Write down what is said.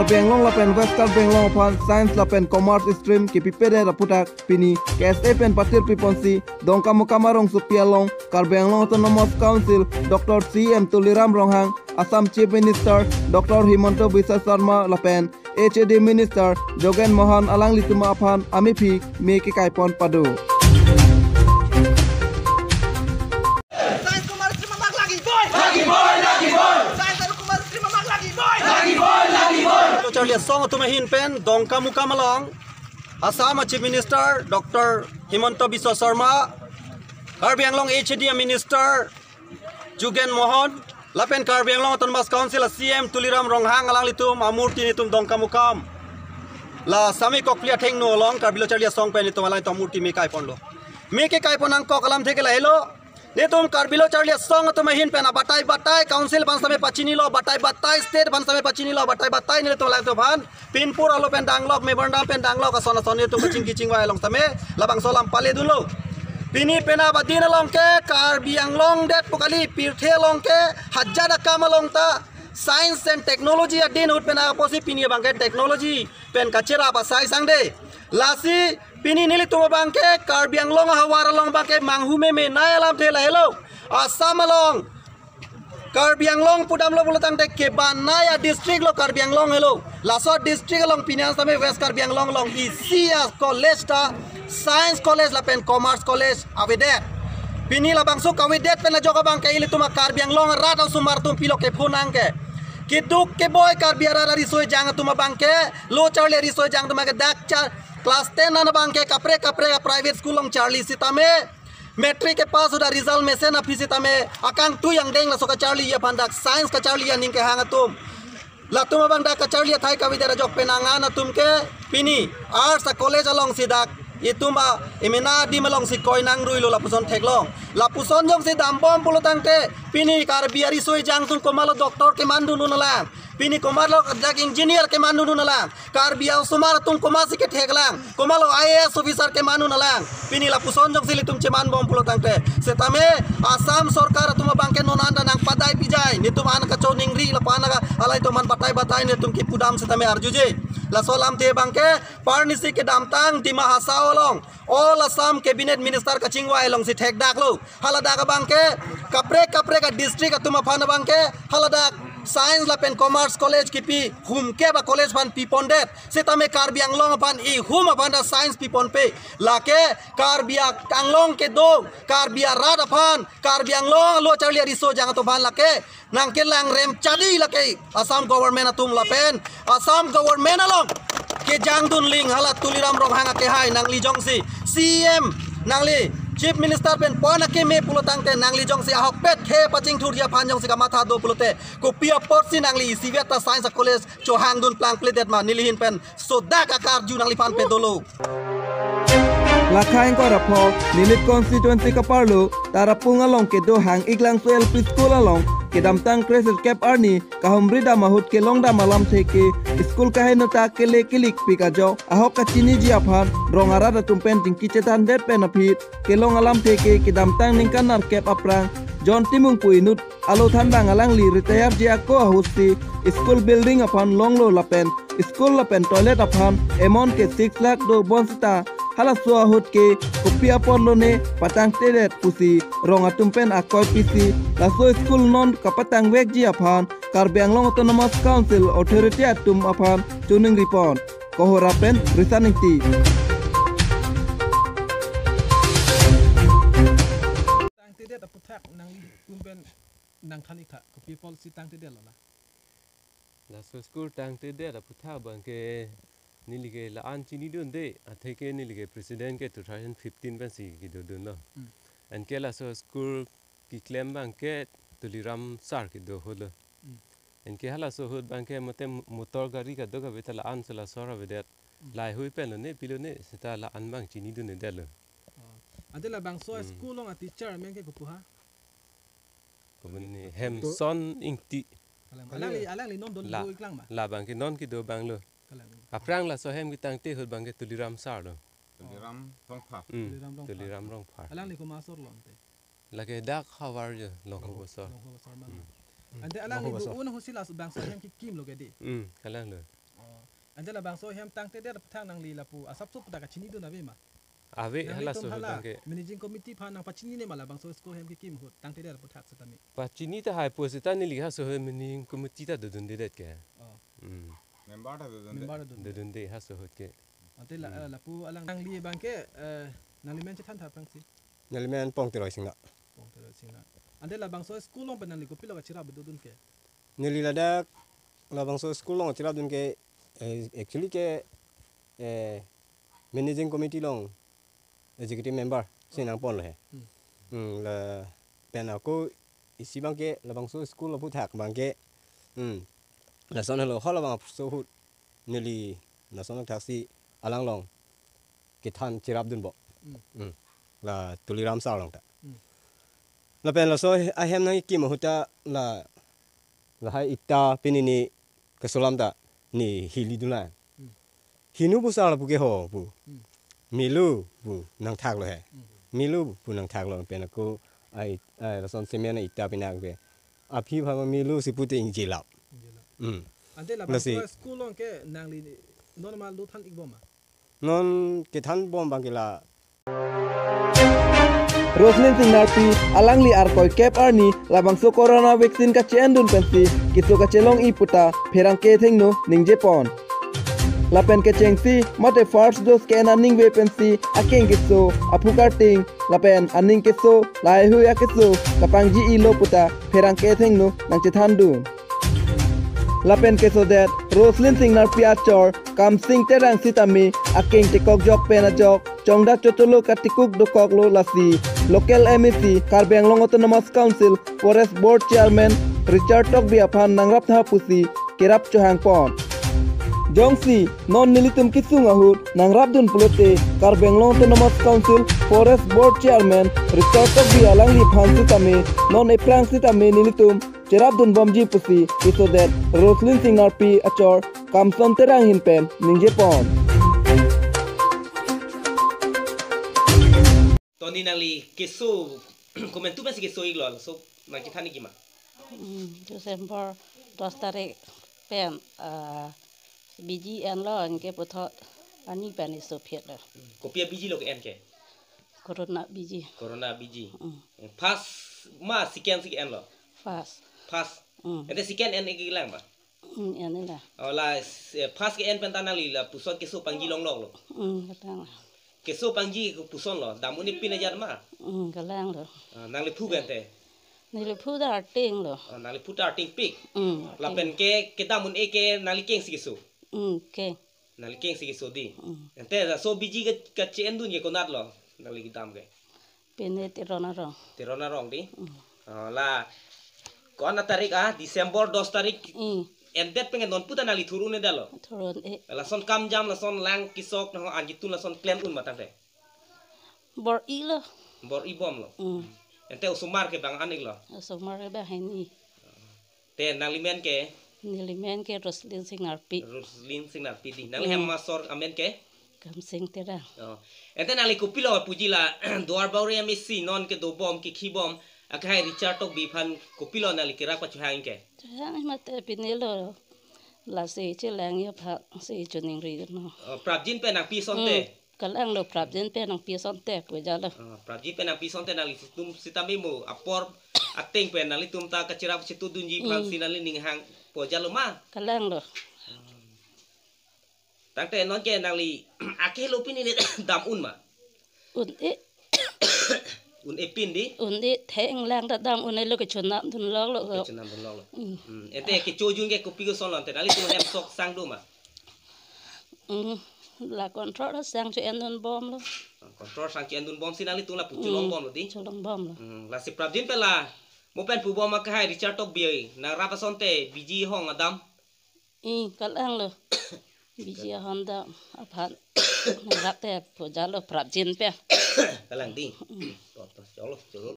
Karbiang long lapen West Karbiang long upon Science lapen Commerce stream ki pipede raputak pini KSA pen patir piponsi dongka mukamarong supia long Karbiang long Autonomous Council Dr. C.M. Tuliram Ronghang Assam Chief Minister Dr. Himanta Biswa Sarma lapen HAD Minister Jogen Mohan alang lituma aphan amipi me ki kaipon padu. Charlie song tumahin pen dongka muka malong Assam Chief Minister Dr. Himanta Biswa Sarma Karbi Anglong HAD Minister Jogen Mohan lapen Karbi Anglong Autonomous Council CM Tuliram Ronghang alang litum amurti nitum dongka mukam la sami koklia theng no long Karbi Charlie song pen litum alai amurti me kai ponlo me ke kai ponang kok alam theke la hello ne तुम कार्बिलो चार्लिया सॉन्ग तुम हिन पेना बताई बताई काउंसिल बंस में पचिनी लो बताई बताई स्टेट बंस में पचिनी लो बताई बताई ने तुम लाइक तो भान पिनपुर आलो पेन डांगलोक में बंडा पेन डांगलोक असोना सोने तुम किचिंग किचिंग वाय लोंग तमे लबंग सोलम पाले दुलो पिनी पेना बदीन लोंग के कार्बियांग लोंग डेट पुकली पिरथे लोंग के हजार काम लोंग ता साइंस एंड टेक्नोलॉजी अडीन उठ पेना पोसी पिनी बंगे टेक्नोलॉजी पेन कचेरा बसाई संगदे लासी पिनी नीली तुम बांके कार्बियांग लोंग हवार लोंग बांके मांगहू में नाय अलाम थे हेलो आसाम लोंग कार्बियांग लोंग पुडाम लो बुलतांग टे के बानाया डिस्ट्रिक्ट लो कार्बियांग लोंग हेलो लासो डिस्ट्रिक्ट लोंग पिनियां समे वेस्ट कार्बियांग लोंग लोंग इसिया कॉलेज ता साइंस कॉलेज ला पेन कॉमर्स कॉलेज अवेदे पिनी ला बांगसो कवेदेत पेन जोगा बांके इली तुम कार्बियांग लोंग रात सुमार तुम पिलो के फोनांग के किदुक के बॉय कार्बियारा रिसोय जांग तुम बांके लो चार्ले रिसोय जांग तुम के दाक चार क्लास 10 ना बांके कपरे कपरे प्राइवेट स्कूल लोंग चार्ली सीता में मैट्रिक के पास उधर रिजल्ट में से ना फिर सीता में अकांग तू यंग डेंग ला सो का चार्ली या भांडक साइंस का चार्ली या निंग के हांगा तुम ला तुम बांडा का चार्ली थाई कविता जोक पेनांगा ना तुम के पिनी आर्ट्स कॉलेज अलोंग सीदाक ये तुम इमेना दी मलोंग सी कोई नांग रुई लो लापुसन ठेकलोंग लापुसन जोंग सी दाम्बोम पुलो तांगते पिनी कार्बियारी सोई जांग तुम कोमालो डॉक्टर के मानदु नुनलांग पिनी कोमालो जाग इंजीनियर के मानदु नुनलांग कार्बिया सुमार तुम कोमासी के ठेकलांग कोमालो आईएएस ऑफिसर के मानु नलांग पिनी लापुसन जोंग सिली तुम चेमान बम पुलो तांगते सेतामे आसाम सरकार तुम बांके नोनांदा नांग पदाई पिजाई नि तुम आन कचो निंगरी लपाना अलाई तो मन बताई बताई ने तुम की पुदाम सेतामे अर्जुजे लासोलाम थे बांके पारनिसी के दामतांग दिमा हासाओलोंग ऑल असम कैबिनेट मिनिस्टर का चिंगवा लोंग सी ठेक डाक लो हलदाग बांके कपरे कपरे का डिस्ट्रिक्ट तुम फान बांके हलदाग साइंस लापेन कॉमर्स कॉलेज की पी हुम के बा कॉलेज फान पी पोंडेट सेतामे कार्बियांग लोंग फान ई हुम फान साइंस पी पोन पे लाके कार्बिया कांगलोंग के दो कार्बिया राड फान कार्बियांग लोंग लो चार्लिया रिसो जांग तो फान लाके नांके लांग रेम चादी लाके असम गवर्नमेंट तुम लापेन असम गवर्नमेंट लोंग के जांगदुन लिंग हाला तुलिराम रोंघांगा के हाय नांगली जोंगसी सीएम नांगली चीफ मिनिस्टर पेन पॉन के में पुलो तांगते नांगली जोंगसी आहक पेट खे पचिंग ठुरिया फान जोंगसी का माथा दो पुलोते को पिया पोर्सी नांगली सीवेटा साइंस कॉलेज चो हांगदुन प्लांग प्लेटेट मा निलिहिन पेन सोदा का कार जू नांगली फान पे दोलो Lakhain ko rapo nilit constituency ka parlo tara pungalong ke do hang iklang soel preschool along ke damtang crescent cap arni kahumbrida mahut ke longda malam theke school kahe nota ke le kilik pika jo ahok ka chini ji aphan rongara da tumpen tingki chetan det pen apit ke long alam theke ke damtang ningkanar cap aprang John Timung Puinut alo thandang alang li retire ji ako ahusti school building aphan longlo lapen school lapen toilet aphan emon ke 6 lakh do bonsita hala suah hut ke kopia porlo ne patang tedet pusi ronga tumpen akoy pisi la so school non kapatang wek ji aphan Karbiang Long Autonomous Council authority atum aphan tuning report kohorapen risaning ti tang tedet aputhak nang tumpen nang khanika kopia policy tang tedet la so school tang tedet aputhak bangke nilige la an chini dun de atheke nilige president ke 2015 ban si ki dun lo an ke la so school ki claim bang ke tuliram sar ki do holo an ke hala so hod bang ke mate motor gari ka do ka betala an sala sora vedet lai hui pelo ne pilo ne sita la an bang chini dun de lo adela bang so school long a teacher men ke kupuha ko ni hemson ingti alang li non don do iklang ma la bang ke non ki do bang lo aprang la so hem ki tang te hod bang ke tuliram sar do tuliram rong phar alang li ko masor long te la ke dak khawar je long ho so ande alang li un hosila bang so hem ki kim lo ke di alang lo anda la bangso hem tang te der putang nang li la pu asap tu putak chini du na be ma Ave nang hala li so tum hala bangke. managing committee pha nang pachini ne mala bangso school hem ki kim hut tang te der putak satami Pa chini ta hai posita ni liha so mini committee ta dudun de det ke. member du Dudun de ha so hot ke. ante la pu alang nang li bangke nang li men che than tha pang si Nalimen pong tiroi singna. pong te sing na ante la bangso school long penang li ko pilo ka chira bedudun ke Nili ladak labang so school long tirap dun ke actually ke managing committee long executive member sinang pon lo he. La pen aku isi bang ke labang so school lo putak bang ke la son hello hola bang so hut nili la son taxi alang long ke than tirap dun bo. La tuliram sa long ta. La pen la so I hem nang ki mo huta la hai ita pinini kesulam ta ni hili dula. Hinu bu sa la bu ke ho bu. Milu bu nang thak lo he. Milu bu nang thak lo pen aku ai la son semena ita pinak be. Aphi pha milu si puti inji lap. ante la Nasi. bangso school long ke nang li normal lu than ikboma Non ke than bom bang ke la Roslyn Singnarpi alangli arkoi Cap Arni labang so corona vaccine ka chendun pensi kiso ka chelong iputa pherang ke thengno ningje pon lapen ke chengsi mate first dose ke aning we pensi akeng kiso apukar ting lapen aning kiso lai hu ya kiso kapangji ilo puta pherang ke thengno nang chethandun lapen keso that Roslyn Singnarpi achor kam sing terang sitami akeng tikok jok pena jok chongda chotolo katikuk dokok lo lasi local MEC Karbi Anglong Autonomous Council Forest Board Chairman Richard Tokbi aphan nangrap tha pusi kerap chohang pon jongsi non nilitum kisung ahut nangrap dun pulote Karbi Anglong Autonomous Council Forest Board Chairman Richard Tokbi alangli phansi tame non eprang sitame nilitum cherap dun bomji pusi so that Roslyn Singnarpi achor kamson terang hinpen ningje pon Tony nali keso komentu masih keso iglol so nak kita ni gimana? Desember 10 tarik pen biji en lo ke putot ani pen iso piet la Kopi biji lo ke en ke? corona biji Corona biji. Pas ma sekian sekian lo. fast Pas. Ente sekian en iki lang ba? ani la Oh la pas ke en pentan nali la pusot keso panggi long long lo. katang Keso panggi puson lo. Damu ni pinajar ma. kalang lo Nang le pugan te. ni le pu da ting lo Nang le putar ting pik. La pen ke kita mun eke nali keng si keso. ke Nali keng si keso di. Ente so biji ke chen dun ye konat lo. Nali kita ke. pene tirona ro Tirona rong di. La kon na tarik Desember 2 tarik endet pengen non puta nali turun ne dalo. turun La son kam jam la son lang kisok no anjitun la son klem un matang de. bor i lo Bor ibom lo. Ente usumar ke bang anik lo. so mar ba hani Te nali men ke ni le men ke Roslyn Singnarpi Roslyn Singnarpi di. Nali hem masor amen ke. kam sing tera Ente nali kupilo puji la doar bauri emisi non ke do bom ke khibom akai Richard tok bi phan kupilo nali kira pa chuhang ke. Jangan mati pinelo la se che lang ya pha se chuning ri no Prabjin pe nang pi son te. kalang lo prabjen pe nang pi son te ko jalo Prabjin pe nang pi son te nali tum sitami mo apor ateng pe nali tum ta kacira situ dunji phan sinali ning hang po jalo ma. kalang lo Tang te non ke nali ake lo pin ni dam un ma. Un epin di. un e theng lang da dam un e lo ke chuna dun lo lo Chenam don lo. Ete ke chojun ke kopi ko son lan te nali tum hem sok sang do ma. la control sang che en dun bom lo Kontrol sang ke andun bom sinali tum la puculong bom lo di. cholong bom lo La si prabjin pe la mo pen pu bom ma ka hai Richard tok bi na rapa son te biji hong adam. kalang lo biji honda aphan nang rak te po jalo prabjen pe Kalang di. To cholo cholo.